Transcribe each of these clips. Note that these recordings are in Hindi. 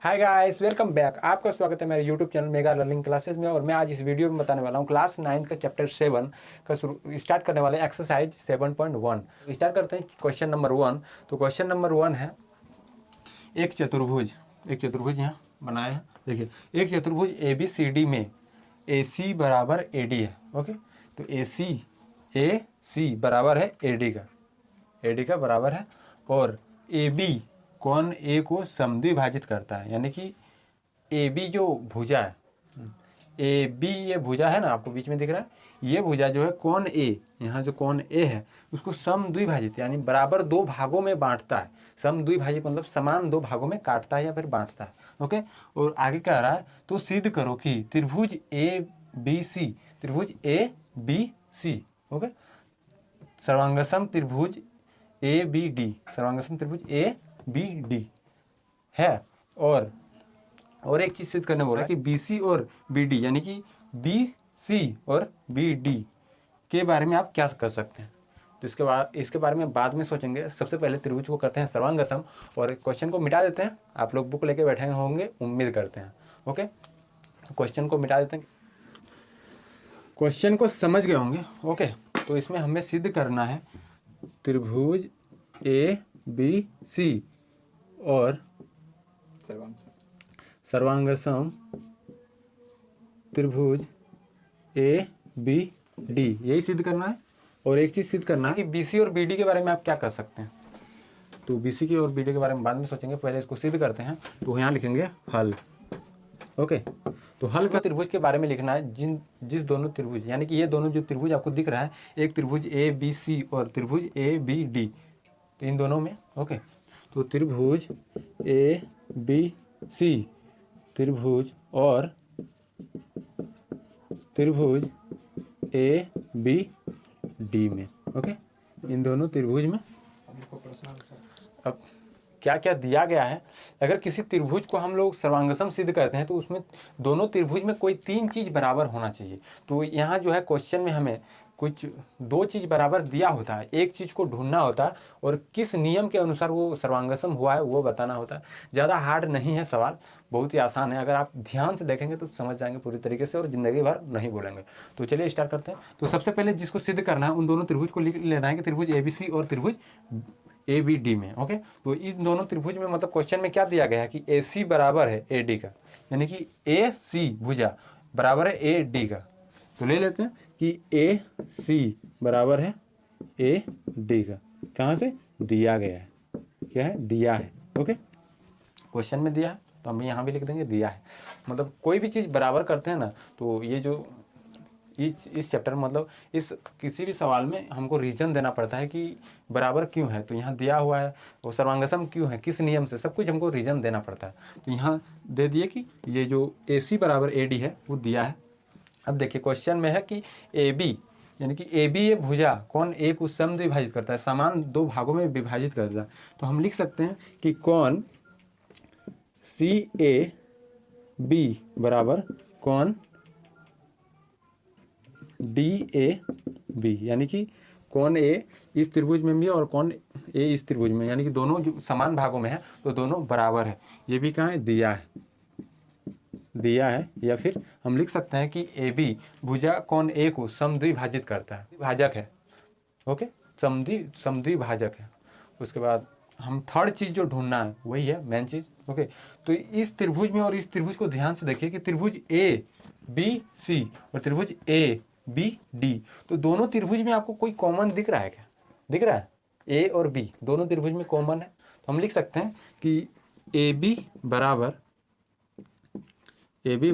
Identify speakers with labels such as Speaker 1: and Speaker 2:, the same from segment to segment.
Speaker 1: Hi guys, welcome back. आपका स्वागत है मेरे YouTube channel mega learning classes में। और मैं आज इस वीडियो में बताने वाला हूँ क्लास 9 का चैप्टर 7 का स्टार्ट करने वाले एक्सरसाइज 7.1। स्टार्ट करते हैं क्वेश्चन नंबर 1। तो क्वेश्चन नंबर 1 है एक चतुर्भुज यहाँ बनाया है। देखिए, एक चतुर्भुज ABCD में AC बराबर AD है। ओके, तो AC बराबर है AD का बराबर है। और AB कौन A को समद्विभाजित करता है, यानी कि AB जो भुजा है, AB ये भुजा है ना, आपको बीच में दिख रहा है, ये भुजा जो है कौन A, यहाँ जो कौन A है उसको समद्विभाजित यानी बराबर दो भागों में बांटता है। समद्विभाजित मतलब समान दो भागों में काटता है या फिर बांटता है। ओके, और आगे कह रहा है तो सिद्ध करो कि त्रिभुज ABC ओके, सर्वांगसम त्रिभुज ABD है। और एक चीज सिद्ध करने बोला कि BC और BD यानी कि BC और BD के बारे में आप क्या कर सकते हैं। तो इसके बारे में बाद में सोचेंगे। सबसे पहले त्रिभुज को करते हैं सर्वांगसम और क्वेश्चन को मिटा देते हैं। आप लोग बुक लेके बैठे होंगे, उम्मीद करते हैं। ओके, क्वेश्चन को मिटा देते हैं। क्वेश्चन को समझ गए होंगे। ओके, तो इसमें हमें सिद्ध करना है त्रिभुज ABC और सर्वांगसम त्रिभुज ABD, यही सिद्ध करना है। और एक चीज सिद्ध करना है कि BC और BD के बारे में आप क्या कर सकते हैं। तो BC के और BD के बारे में बाद में सोचेंगे, पहले इसको सिद्ध करते हैं। तो यहाँ लिखेंगे हल। ओके, तो हल का त्रिभुज के बारे में लिखना है जिस दोनों त्रिभुज यानी कि ये दोनों जो त्रिभुज आपको दिख रहा है, एक त्रिभुज ABC और त्रिभुज ABD, तो इन दोनों में। ओके, तो त्रिभुज ABC त्रिभुज और त्रिभुज ABD में। ओके, इन दोनों त्रिभुज में अब क्या क्या दिया गया है। अगर किसी त्रिभुज को हम लोग सर्वांगसम सिद्ध करते हैं तो उसमें दोनों त्रिभुज में कोई तीन चीज बराबर होना चाहिए। तो यहाँ जो है क्वेश्चन में हमें कुछ दो चीज बराबर दिया होता है, एक चीज को ढूंढना होता है और किस नियम के अनुसार वो सर्वांगसम हुआ है वो बताना होता है। ज़्यादा हार्ड नहीं है सवाल, बहुत ही आसान है। अगर आप ध्यान से देखेंगे तो समझ जाएंगे पूरी तरीके से और ज़िंदगी भर नहीं बोलेंगे। तो चलिए स्टार्ट करते हैं। तो सबसे पहले जिसको सिद्ध करना है उन दोनों त्रिभुज को लिख लेना है कि त्रिभुज ABC और त्रिभुज ABD में। ओके, तो इन दोनों त्रिभुज में मतलब क्वेश्चन में क्या दिया गया है कि AC बराबर है AD का, यानी कि AC भुजा बराबर है AD का। तो ले लेते हैं कि AC बराबर है AD का। कहाँ से दिया गया है, क्या है, दिया है। ओके, क्वेश्चन में दिया है तो हम यहाँ भी लिख देंगे दिया है। मतलब कोई भी चीज़ बराबर करते हैं ना, तो ये जो इस चैप्टर मतलब इस किसी भी सवाल में हमको रीजन देना पड़ता है कि बराबर क्यों है। तो यहाँ दिया हुआ है वो सर्वांगसम क्यों है, किस नियम से, सब कुछ हमको रीजन देना पड़ता है। तो यहाँ दे दिए कि ये जो AC बराबर AD है वो दिया है। अब देखिए क्वेश्चन में है कि AB यानी कि AB ये भुजा कौन A को समद्विभाजित करता है, समान दो भागों में विभाजित करता है। तो हम लिख सकते हैं कि कौन CAB बराबर कौन DAB, यानी कि कौन A इस त्रिभुज में भी और कौन A इस त्रिभुज में, यानी कि दोनों जो समान भागों में है तो दोनों बराबर है। ये भी कहाँ है, दिया है। या फिर हम लिख सकते हैं कि AB भुजा कौन A को समद्विभाजित करता है, भाजक है। ओके, समद्विभाजक है। उसके बाद हम थर्ड चीज़ जो ढूंढना है वही है मेन चीज़। ओके, तो इस त्रिभुज में और इस त्रिभुज को ध्यान से देखिए कि त्रिभुज ABC और त्रिभुज ABD, तो दोनों त्रिभुज में आपको कोई कॉमन दिख रहा है क्या, दिख रहा है A और B दोनों त्रिभुज में कॉमन है। तो हम लिख सकते हैं कि AB बराबर AB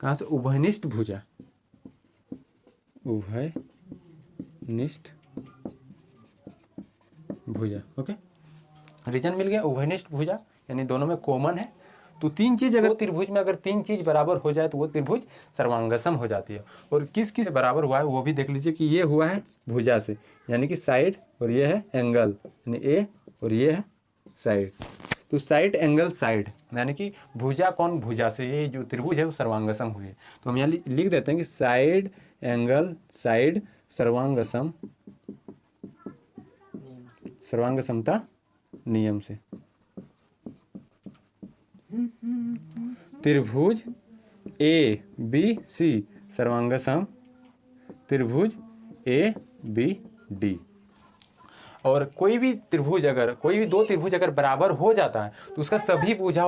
Speaker 1: कहाँ से, उभयनिष्ठ भुजा, उभयनिष्ठ भुजा। ओके, रीजन मिल गया, उभयनिष्ठ भुजा यानी दोनों में कॉमन है। तो तीन चीज अगर त्रिभुज में अगर तीन चीज बराबर हो जाए तो वो त्रिभुज सर्वांगसम हो जाती है। और किस किस बराबर हुआ है वो भी देख लीजिए कि ये हुआ है भुजा से यानी कि साइड, और ये है एंगल यानी A, और ये है साइड। तो साइड एंगल साइड यानी कि भुजा कौन भुजा से, ये जो त्रिभुज है वो सर्वांगसम हुई है। तो हम यहाँ लिख देते हैं कि साइड एंगल साइड सर्वांगसमता नियम से। त्रिभुज ए बी सी सर्वांगसम त्रिभुज ए बी डी। और कोई भी त्रिभुज अगर कोई भी दो त्रिभुज अगर बराबर हो जाता है तो उसका सभी भुजा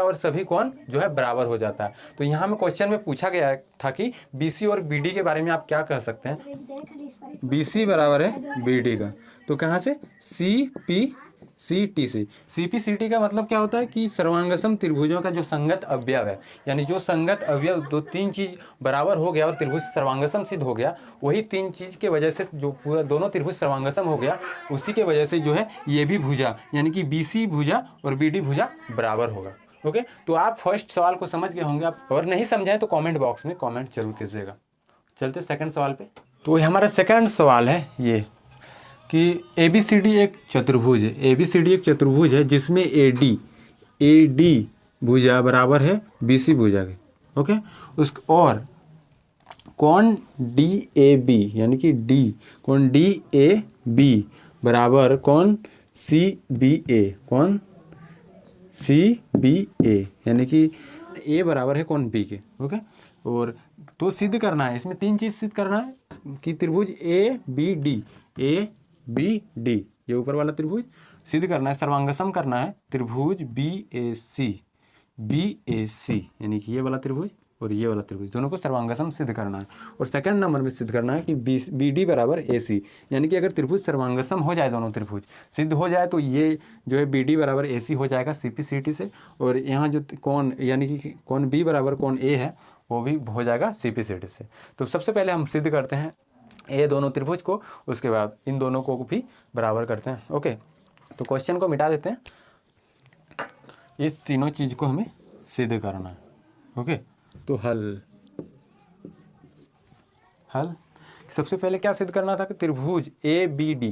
Speaker 1: और सभी कोण जो है बराबर हो जाता है। तो यहाँ में क्वेश्चन में पूछा गया था कि BC और BD के बारे में आप क्या कह सकते हैं। BC बराबर है BD का, तो कहाँ से CPCT से। CPCT का मतलब क्या होता है कि सर्वांगसम त्रिभुजों का जो संगत अवयव है, यानी जो संगत अवयव दो तीन चीज बराबर हो गया और त्रिभुज सर्वांगसम सिद्ध हो गया, वही तीन चीज के वजह से जो पूरा दोनों त्रिभुज सर्वांगसम हो गया, उसी के वजह से जो है ये भी भुजा यानी कि BC भुजा और BD भुजा बराबर होगा। ओके, तो आप फर्स्ट सवाल को समझ गए होंगे। आप और नहीं समझाएं तो कॉमेंट बॉक्स में कॉमेंट जरूर कीजिएगा। चलते सेकंड सवाल पे। तो हमारा सेकंड सवाल है ये कि ABCD एक चतुर्भुज है। ABCD एक चतुर्भुज है जिसमें AD भुजा बराबर है BC भुजा के। ओके, उस और कोण DAB यानी कि कोण DAB बराबर कोण CBA यानी कि A बराबर है कोण B के। ओके, और तो सिद्ध करना है, इसमें तीन चीज सिद्ध करना है कि त्रिभुज ABD ये ऊपर वाला त्रिभुज सिद्ध करना है, सर्वांगसम करना है त्रिभुज BAC यानी कि ये वाला त्रिभुज और ये वाला त्रिभुज दोनों को सर्वांगसम सिद्ध करना है। और सेकंड नंबर में सिद्ध करना है कि BD बराबर AC यानी कि अगर त्रिभुज सर्वांगसम हो जाए, दोनों त्रिभुज सिद्ध हो जाए, तो ये जो है BD बराबर AC हो जाएगा CPCT से, और यहाँ जो कोण यानी कि कोण B बराबर कोण A है वो भी हो जाएगा CPCT से। तो सबसे पहले हम सिद्ध करते हैं ये दोनों त्रिभुज को, उसके बाद इन दोनों को भी बराबर करते हैं। ओके, तो क्वेश्चन को मिटा देते हैं, ये तीनों चीज को हमें सिद्ध करना है। ओके, तो हल सबसे पहले क्या सिद्ध करना था कि त्रिभुज ABD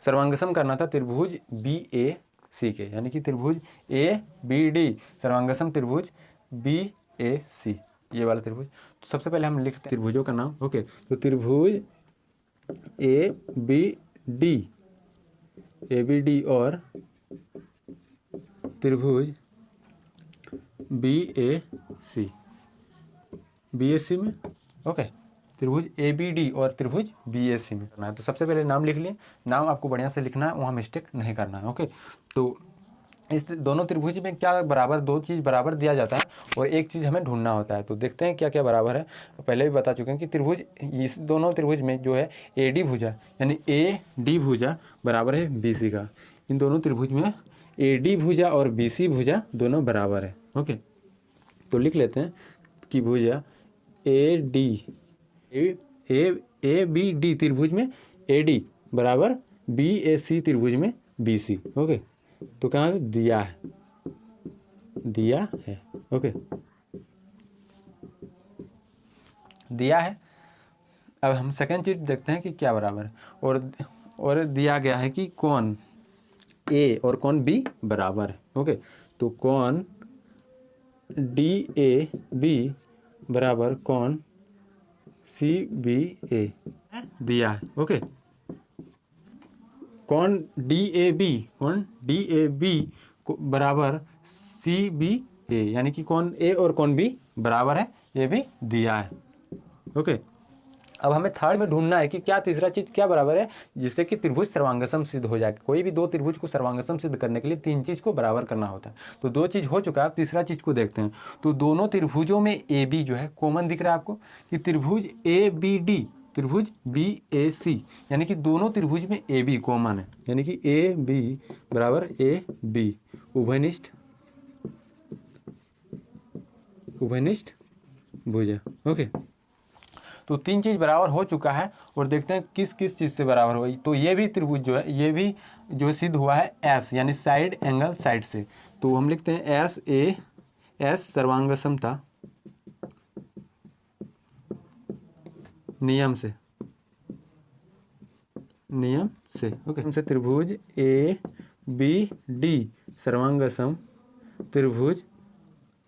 Speaker 1: सर्वांगसम करना था त्रिभुज BAC के, यानी कि त्रिभुज ABD सर्वांगसम त्रिभुज BAC ये वाला त्रिभुज। तो सबसे पहले हम लिखते हैं त्रिभुजों का नाम। ओके, तो त्रिभुज ABD और त्रिभुज BAC में। ओके, त्रिभुज ABD और त्रिभुज BAC में करना है। तो सबसे पहले नाम लिख लिए, नाम आपको बढ़िया से लिखना है, वहाँ मिस्टेक नहीं करना है। ओके, तो इस दोनों त्रिभुज में क्या बराबर, दो चीज़ बराबर दिया जाता है और एक चीज़ हमें ढूंढना होता है। तो देखते हैं क्या क्या बराबर है। पहले भी बता चुके हैं कि त्रिभुज, इस दोनों त्रिभुज में जो है AD भुजा यानी AD भुजा बराबर है BC का। इन दोनों त्रिभुज में AD भुजा और BC भुजा दोनों बराबर है। ओके, तो लिख लेते हैं कि भुजा ABD त्रिभुज में AD बराबर BAC त्रिभुज में BC। ओके, तो कहाँ से दिया है। ओके, दिया है। अब हम सेकंड चीज देखते हैं कि क्या बराबर है, और दिया गया है कि कोण A और कोण B बराबर है। ओके, तो कोण DAB बराबर कोण CBA दिया है। ओके, कोण DAB बराबर CBA यानी कि कोण A और कोण B बराबर है, ये भी दिया है। ओके, अब हमें थर्ड में ढूंढना है कि क्या तीसरा चीज क्या बराबर है जिससे कि त्रिभुज सर्वांगसम सिद्ध हो जाए। कोई भी दो त्रिभुज को सर्वांगसम सिद्ध करने के लिए तीन चीज को बराबर करना होता है। तो दो चीज हो चुका है, अब तीसरा चीज को देखते हैं। तो दोनों त्रिभुजों में AB जो है कॉमन दिख रहा है आपको कि त्रिभुज ABD त्रिभुज BAC यानी कि दोनों त्रिभुज में AB कॉमन है, यानी कि AB बराबर AB उभयनिष्ठ भुजा। ओके, तो तीन चीज बराबर हो चुका है और देखते हैं किस किस चीज से बराबर हुआ। तो ये भी त्रिभुज जो है, ये भी जो सिद्ध हुआ है S यानी साइड एंगल साइड से। तो हम लिखते हैं S सर्वांगसमता नियम से। ओके, हमसे त्रिभुज ABD सर्वांगसम त्रिभुज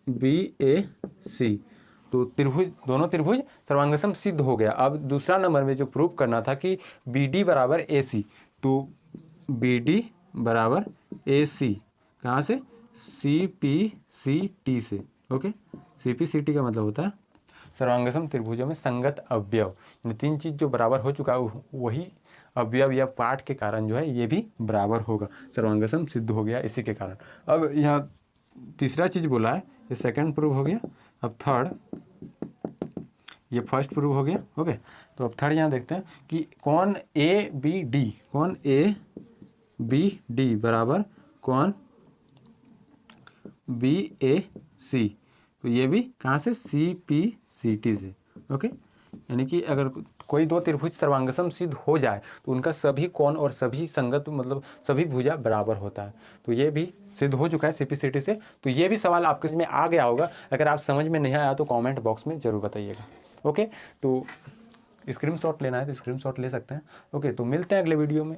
Speaker 1: BAC। तो त्रिभुज, दोनों त्रिभुज सर्वांगसम सिद्ध हो गया। अब दूसरा नंबर में जो प्रूफ करना था कि BD बराबर AC, तो BD बराबर AC कहाँ से, CPCT से। ओके, CPCT का मतलब होता है सर्वांगसम त्रिभुजों में संगत अवयव, यानी 3 चीज़ जो बराबर हो चुका है वही अवयव या पार्ट के कारण जो है ये भी बराबर होगा, सर्वांगसम सिद्ध हो गया इसी के कारण। अब यहाँ तीसरा चीज़ बोला है, ये सेकंड प्रूव हो गया। अब थर्ड, ये फर्स्ट प्रूव हो गया। ओके, तो अब थर्ड यहाँ देखते हैं कि कौन ABD, कौन ABD बराबर कौन BAC, तो ये भी कहाँ से, CPCT से। ओके, यानी कि अगर कोई दो त्रिभुज सर्वांगसम सिद्ध हो जाए तो उनका सभी कोण और सभी संगत मतलब सभी भुजा बराबर होता है। तो ये भी सिद्ध हो चुका है CPCT से। तो ये भी सवाल आपके में आ गया होगा, अगर आप समझ में नहीं आया तो कमेंट बॉक्स में ज़रूर बताइएगा। ओके, तो स्क्रीनशॉट लेना है तो स्क्रीनशॉट ले सकते हैं। ओके, तो मिलते हैं अगले वीडियो में।